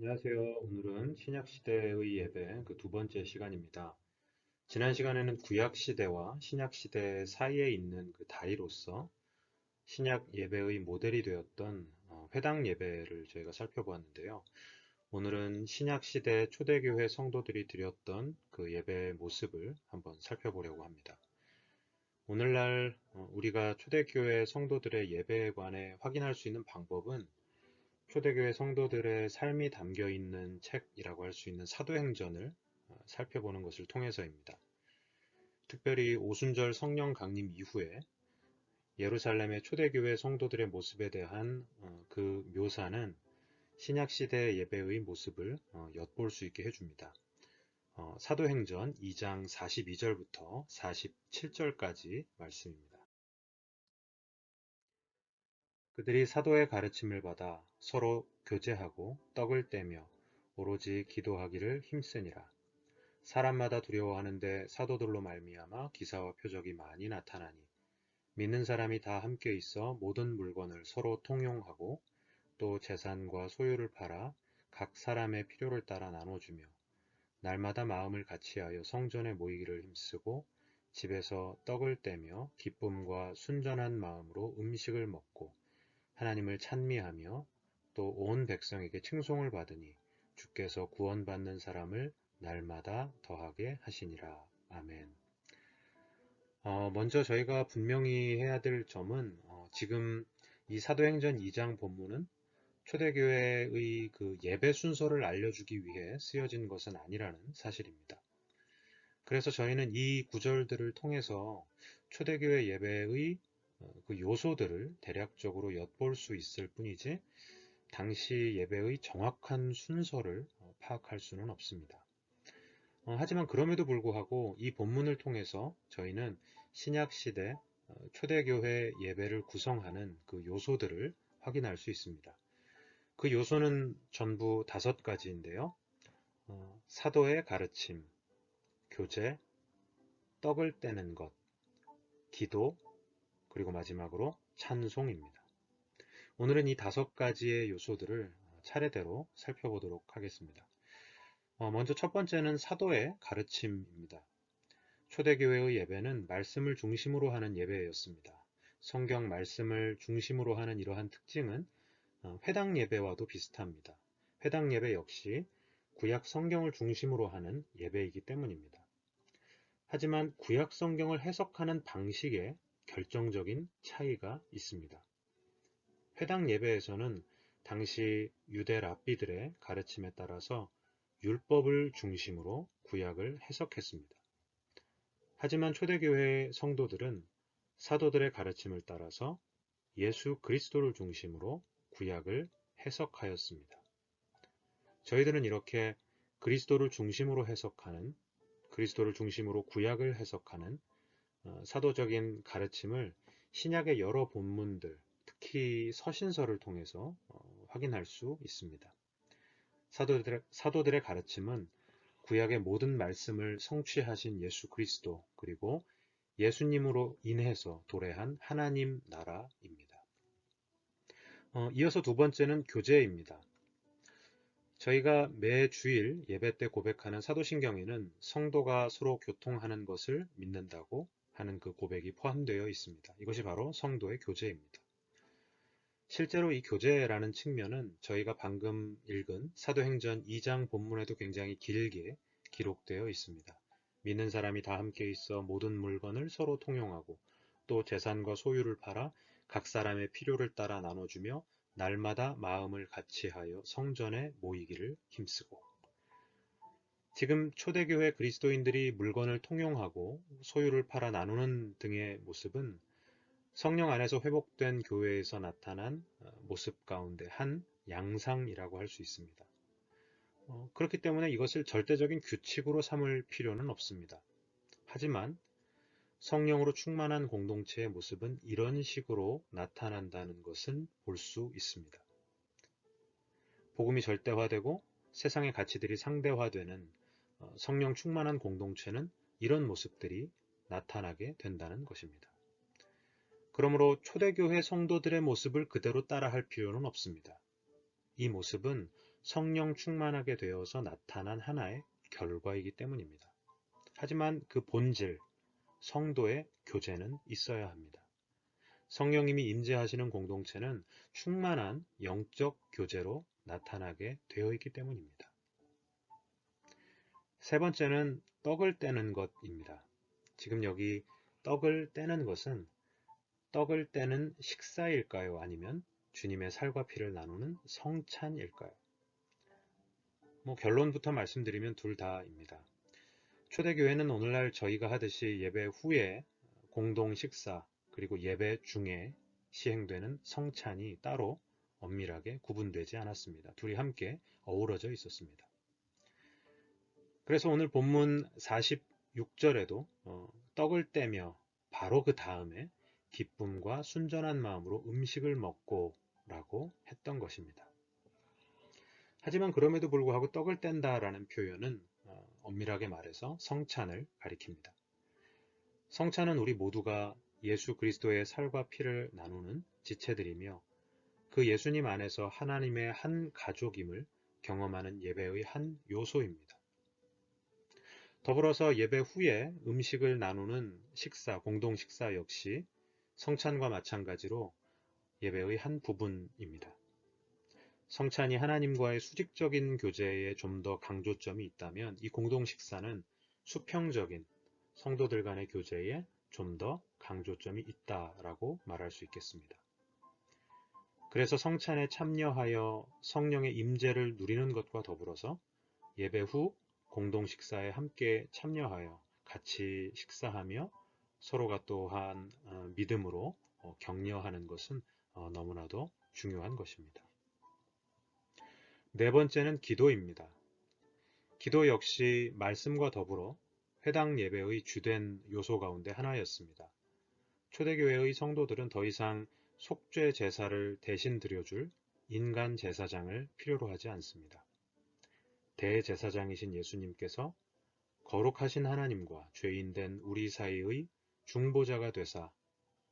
안녕하세요. 오늘은 신약시대의 예배 그 두 번째 시간입니다. 지난 시간에는 구약시대와 신약시대 사이에 있는 그 다리로서 신약 예배의 모델이 되었던 회당 예배를 저희가 살펴보았는데요. 오늘은 신약시대 초대교회 성도들이 드렸던 그 예배의 모습을 한번 살펴보려고 합니다. 오늘날 우리가 초대교회 성도들의 예배에 관해 확인할 수 있는 방법은 초대교회 성도들의 삶이 담겨 있는 책이라고 할 수 있는 사도행전을 살펴보는 것을 통해서입니다. 특별히 오순절 성령 강림 이후에 예루살렘의 초대교회 성도들의 모습에 대한 그 묘사는 신약시대 예배의 모습을 엿볼 수 있게 해줍니다. 사도행전 2장 42절부터 47절까지 말씀입니다. 그들이 사도의 가르침을 받아 서로 교제하고 떡을 떼며 오로지 기도하기를 힘쓰니라. 사람마다 두려워하는데 사도들로 말미암아 기사와 표적이 많이 나타나니 믿는 사람이 다 함께 있어 모든 물건을 서로 통용하고 또 재산과 소유를 팔아 각 사람의 필요를 따라 나눠주며 날마다 마음을 같이하여 성전에 모이기를 힘쓰고 집에서 떡을 떼며 기쁨과 순전한 마음으로 음식을 먹고 하나님을 찬미하며 또 온 백성에게 칭송을 받으니 주께서 구원받는 사람을 날마다 더하게 하시니라. 아멘. 먼저 저희가 분명히 해야 될 점은 지금 이 사도행전 2장 본문은 초대교회의 그 예배 순서를 알려주기 위해 쓰여진 것은 아니라는 사실입니다. 그래서 저희는 이 구절들을 통해서 초대교회 예배의 그 요소들을 대략적으로 엿볼 수 있을 뿐이지 당시 예배의 정확한 순서를 파악할 수는 없습니다. 하지만 그럼에도 불구하고 이 본문을 통해서 저희는 신약시대 초대교회 예배를 구성하는 그 요소들을 확인할 수 있습니다. 그 요소는 전부 5가지인데요. 사도의 가르침, 교제, 떡을 떼는 것, 기도, 그리고 마지막으로 찬송입니다. 오늘은 이 5가지의 요소들을 차례대로 살펴보도록 하겠습니다. 먼저 첫 번째는 사도의 가르침입니다. 초대교회의 예배는 말씀을 중심으로 하는 예배였습니다. 성경 말씀을 중심으로 하는 이러한 특징은 회당 예배와도 비슷합니다. 회당 예배 역시 구약 성경을 중심으로 하는 예배이기 때문입니다. 하지만 구약 성경을 해석하는 방식에 결정적인 차이가 있습니다. 회당 예배에서는 당시 유대 랍비들의 가르침에 따라서 율법을 중심으로 구약을 해석했습니다. 하지만 초대교회 성도들은 사도들의 가르침을 따라서 예수 그리스도를 중심으로 구약을 해석하였습니다. 저희들은 이렇게 그리스도를 중심으로 해석하는, 그리스도를 중심으로 구약을 해석하는 사도적인 가르침을 신약의 여러 본문들, 특히 서신서를 통해서 확인할 수 있습니다. 사도들의 가르침은 구약의 모든 말씀을 성취하신 예수 그리스도 그리고 예수님으로 인해서 도래한 하나님 나라입니다. 이어서 두 번째는 교제입니다. 저희가 매 주일 예배 때 고백하는 사도신경에는 성도가 서로 교통하는 것을 믿는다고 하는 그 고백이 포함되어 있습니다. 이것이 바로 성도의 교제입니다. 실제로 이 교제라는 측면은 저희가 방금 읽은 사도행전 2장 본문에도 굉장히 길게 기록되어 있습니다. 믿는 사람이 다 함께 있어 모든 물건을 서로 통용하고 또 재산과 소유를 팔아 각 사람의 필요를 따라 나눠주며 날마다 마음을 같이하여 성전에 모이기를 힘쓰고. 지금 초대교회 그리스도인들이 물건을 통용하고 소유를 팔아 나누는 등의 모습은 성령 안에서 회복된 교회에서 나타난 모습 가운데 한 양상이라고 할 수 있습니다. 그렇기 때문에 이것을 절대적인 규칙으로 삼을 필요는 없습니다. 하지만 성령으로 충만한 공동체의 모습은 이런 식으로 나타난다는 것은 볼 수 있습니다. 복음이 절대화되고 세상의 가치들이 상대화되는 성령 충만한 공동체는 이런 모습들이 나타나게 된다는 것입니다. 그러므로 초대교회 성도들의 모습을 그대로 따라할 필요는 없습니다. 이 모습은 성령 충만하게 되어서 나타난 하나의 결과이기 때문입니다. 하지만 그 본질, 성도의 교제는 있어야 합니다. 성령님이 임재하시는 공동체는 충만한 영적 교제로 나타나게 되어 있기 때문입니다. 세 번째는 떡을 떼는 것입니다. 지금 여기 떡을 떼는 것은 떡을 떼는 식사일까요? 아니면 주님의 살과 피를 나누는 성찬일까요? 결론부터 말씀드리면 둘 다입니다. 초대교회는 오늘날 저희가 하듯이 예배 후에 공동 식사 그리고 예배 중에 시행되는 성찬이 따로 엄밀하게 구분되지 않았습니다. 둘이 함께 어우러져 있었습니다. 그래서 오늘 본문 46절에도 떡을 떼며 바로 그 다음에 기쁨과 순전한 마음으로 음식을 먹고 라고 했던 것입니다. 하지만 그럼에도 불구하고 떡을 뗀다라는 표현은 엄밀하게 말해서 성찬을 가리킵니다. 성찬은 우리 모두가 예수 그리스도의 살과 피를 나누는 지체들이며 그 예수님 안에서 하나님의 한 가족임을 경험하는 예배의 한 요소입니다. 더불어서 예배 후에 음식을 나누는 식사, 공동 식사 역시 성찬과 마찬가지로 예배의 한 부분입니다. 성찬이 하나님과의 수직적인 교제에 좀 더 강조점이 있다면 이 공동 식사는 수평적인 성도들 간의 교제에 좀 더 강조점이 있다라고 말할 수 있겠습니다. 그래서 성찬에 참여하여 성령의 임재를 누리는 것과 더불어서 예배 후 공동 식사에 함께 참여하여 같이 식사하며 서로가 또한 믿음으로 격려하는 것은 너무나도 중요한 것입니다. 네 번째는 기도입니다. 기도 역시 말씀과 더불어 회당 예배의 주된 요소 가운데 하나였습니다. 초대교회의 성도들은 더 이상 속죄 제사를 대신 드려줄 인간 제사장을 필요로 하지 않습니다. 대제사장이신 예수님께서 거룩하신 하나님과 죄인된 우리 사이의 중보자가 되사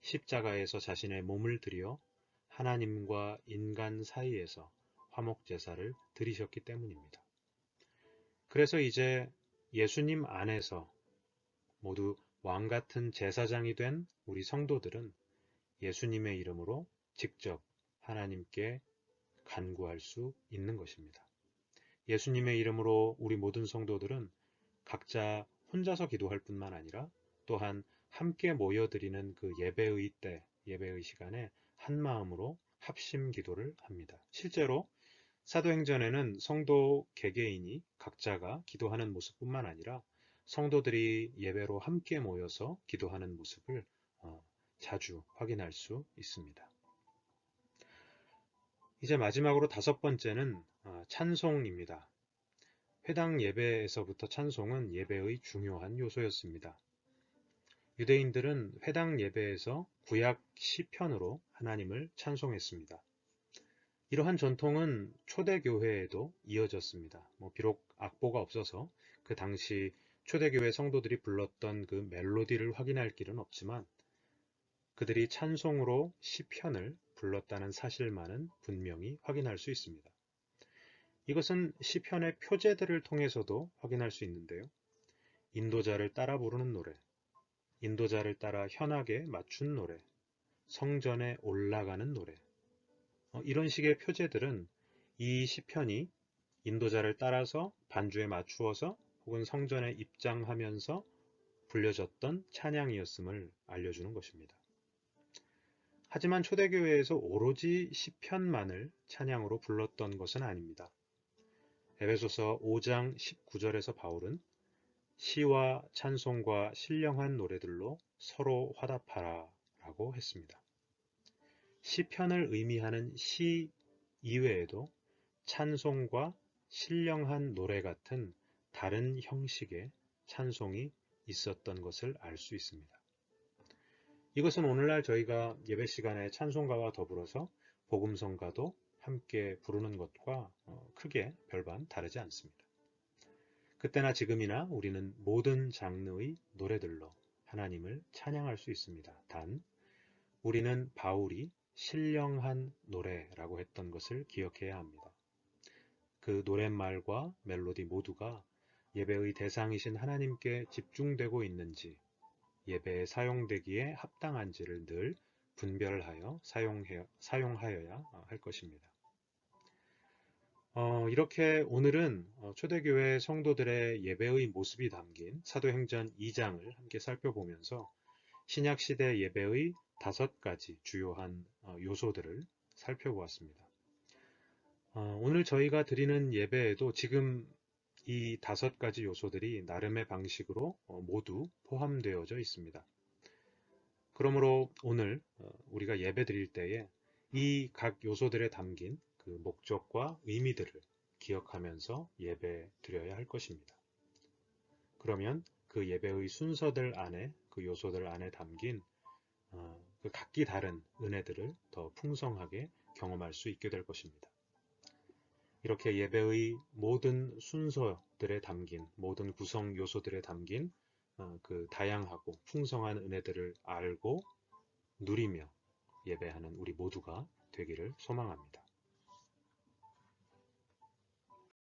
십자가에서 자신의 몸을 드려 하나님과 인간 사이에서 화목제사를 드리셨기 때문입니다. 그래서 이제 예수님 안에서 모두 왕같은 제사장이 된 우리 성도들은 예수님의 이름으로 직접 하나님께 간구할 수 있는 것입니다. 예수님의 이름으로 우리 모든 성도들은 각자 혼자서 기도할 뿐만 아니라 또한 함께 모여드리는 그 예배의 때, 예배의 시간에 한 마음으로 합심 기도를 합니다. 실제로 사도행전에는 성도 개개인이 각자가 기도하는 모습뿐만 아니라 성도들이 예배로 함께 모여서 기도하는 모습을 자주 확인할 수 있습니다. 이제 마지막으로 다섯 번째는 찬송입니다. 회당 예배에서부터 찬송은 예배의 중요한 요소였습니다. 유대인들은 회당 예배에서 구약 시편으로 하나님을 찬송했습니다. 이러한 전통은 초대교회에도 이어졌습니다. 비록 악보가 없어서 그 당시 초대교회 성도들이 불렀던 그 멜로디를 확인할 길은 없지만 그들이 찬송으로 시편을 불렀다는 사실만은 분명히 확인할 수 있습니다. 이것은 시편의 표제들을 통해서도 확인할 수 있는데요. 인도자를 따라 부르는 노래, 인도자를 따라 현악에 맞춘 노래, 성전에 올라가는 노래, 이런 식의 표제들은 이 시편이 인도자를 따라서 반주에 맞추어서 혹은 성전에 입장하면서 불려졌던 찬양이었음을 알려주는 것입니다. 하지만 초대교회에서 오로지 시편만을 찬양으로 불렀던 것은 아닙니다. 에베소서 5장 19절에서 바울은 시와 찬송과 신령한 노래들로 서로 화답하라 라고 했습니다. 시편을 의미하는 시 이외에도 찬송과 신령한 노래 같은 다른 형식의 찬송이 있었던 것을 알 수 있습니다. 이것은 오늘날 저희가 예배 시간에 찬송가와 더불어서 복음성가도 함께 부르는 것과 크게 별반 다르지 않습니다. 그때나 지금이나 우리는 모든 장르의 노래들로 하나님을 찬양할 수 있습니다. 단, 우리는 바울이 신령한 노래라고 했던 것을 기억해야 합니다. 그 노랫말과 멜로디 모두가 예배의 대상이신 하나님께 집중되고 있는지, 예배에 사용되기에 합당한지를 늘 분별하여 사용하여야 할 것입니다. 이렇게 오늘은 초대교회 성도들의 예배의 모습이 담긴 사도행전 2장을 함께 살펴보면서 신약시대 예배의 5가지 주요한 요소들을 살펴보았습니다. 오늘 저희가 드리는 예배에도 지금 이 5가지 요소들이 나름의 방식으로 모두 포함되어져 있습니다. 그러므로 오늘 우리가 예배 드릴 때에 이 각 요소들에 담긴 그 목적과 의미들을 기억하면서 예배 드려야 할 것입니다. 그러면 그 예배의 순서들 안에, 그 요소들 안에 담긴 그 각기 다른 은혜들을 더 풍성하게 경험할 수 있게 될 것입니다. 이렇게 예배의 모든 순서들에 담긴, 모든 구성 요소들에 담긴 그 다양하고 풍성한 은혜들을 알고 누리며 예배하는 우리 모두가 되기를 소망합니다.